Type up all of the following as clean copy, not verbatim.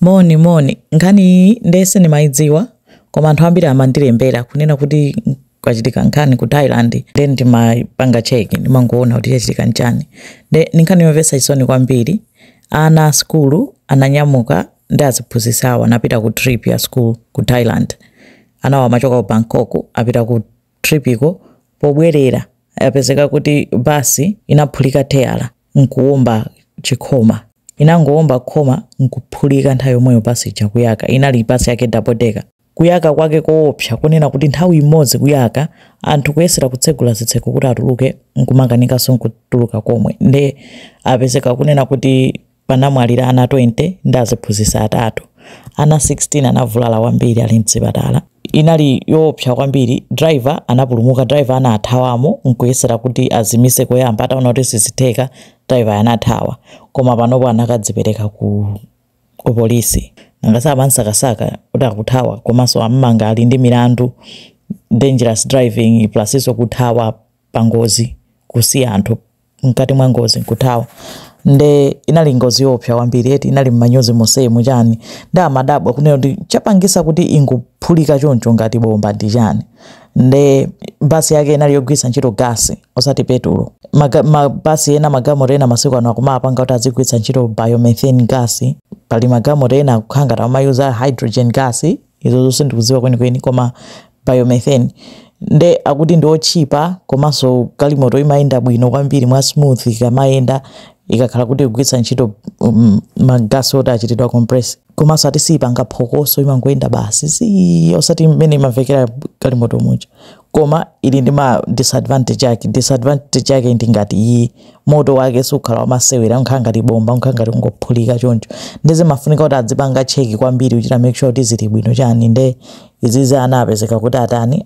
Moni nkhani ndese nimaidziwa koma anthu ambiri amandirembera kunena kuti kwachitika nkhani ku Thailand then ndimapanga check ndimangoona kuti chachitika nchani. Nkhani yomvetsa chisoni kwambiri. Ana skulu ananyamuka ndi aziphunzitsawo anapita ku trip ya school ku Thailand. Anawo amachoka ku Bangkok apita ku trip iko pobwerera yapezeka kuti basi inaphulika tayala nkuwomba chikhoma. Inangowomba khoma nkuphulika nthawi yomweyo basi ija kuyaka. Inali basi yake double decker. Kuyaka kwake koopsa kunena kuti nthawi imodzi kuyaka anthu kuyesera kutsegula zitseko kuti atuluke nkumakanika nkutuluka komwe. Nde apezeka kunena kuti panamwalira ana 20 ndi aziphunzitsa atatu. Ana 16 anavulala kwambiri ali mzipatala. Inali yoopsa kwambiri. Driver anapulumuka, driver anathawamo nkuyesera kuti azimise koyamba ataona kuti sizitheka driver anathawa. Koma panopo anakadzipereka ku polisi. Nangasa amansakasaka kuti akuthawa komanso amanga ali ndi milandu dangerous driving plus iso kuthawa pa ngozi kusiya anthu mkati mwa ngozi nkuthawa. Nde inali ngozi yoopsa kwambiri eti inali mmanyozi mosemu chani. Nda amadabwa kunena kuti chapangisa kuti inguphulika choncho ngati bomba ndi chani. Nde basi yake inali yogwisa ntchito gasi osati petulo. Mabasi ena magamoro ena masiku ano akumapanga kuti azigwitsa ntchito biomethane gas. Pali magamoro ena kukhanga tamayuza hydrogen gas. Izo zonse ndikuziwa kwenikweni koma biomethane nde akuti ndi ochipa komanso galimoto imayenda bwino kwambiri mwa smooth ikamayenda ikakhala kuti kugwitsa ntchito magasi oti achitidwa compress. Komanso ati sipanga phokoso imangoyenda basi si osati mmene imavekera galimoto muja. Koma ili ndi ma disadvantage yake. Disadvantage yake ndi ngati iyi moto wake sukhala wamasewera nkhala ngati bomba nkhala ngati ngophulika choncho. Ndize mafunika kuti adzipanga cheki kwambiri kuchita make sure kuti zili bwino chani. Nde izizi anapezeka kuti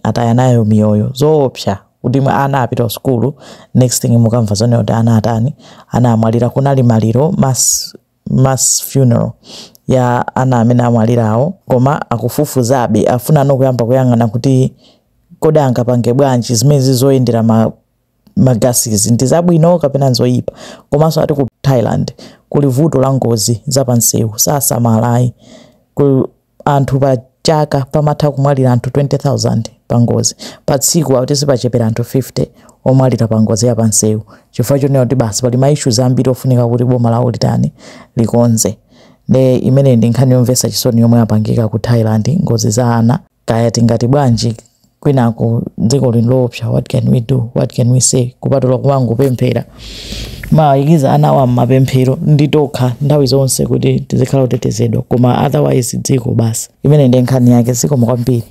ataya nayo miyoyo zoopsa kuti ana apita ku school. Next thing mukamva zone kuti ana amwalira. Kunali maliro mass funeral ya ana amene amwalirawo koma akufufuzabe afuna nokuyamba kuyang'ana kuti kodi angapange bwanji zimene zizoyendera magasizi ndi zabwino kapena nzoyipa. Komanso ati ku Thailand kuli vuto la ngozi zapansewu sasamalayi. Anthu pa chaka pamatha kumwalira anthu 20,000 pa ngozi. Pa tsiku akuti sipachepera anthu 50 omwalira pa ngozi yapansewu. Chifukwa chonena kuti basi pali ma issues ambiri ofunika kuti boma lawo likonze. Ne imene ndi nkhani yomvetsa chisoni yomwe yapangika ku Thailand ngozi za ana. Kaya tingati bwanji kwinako dziko linloopsa. What can we do? What can we say? Kupatula kumangopemphera. Mayikiza ana wa mapemphero nditokha nthawi zonse kuti tizikhala otetezedwa koma otherwise dziko basi. Imene ndi nkhani yake zikomo kwambiri.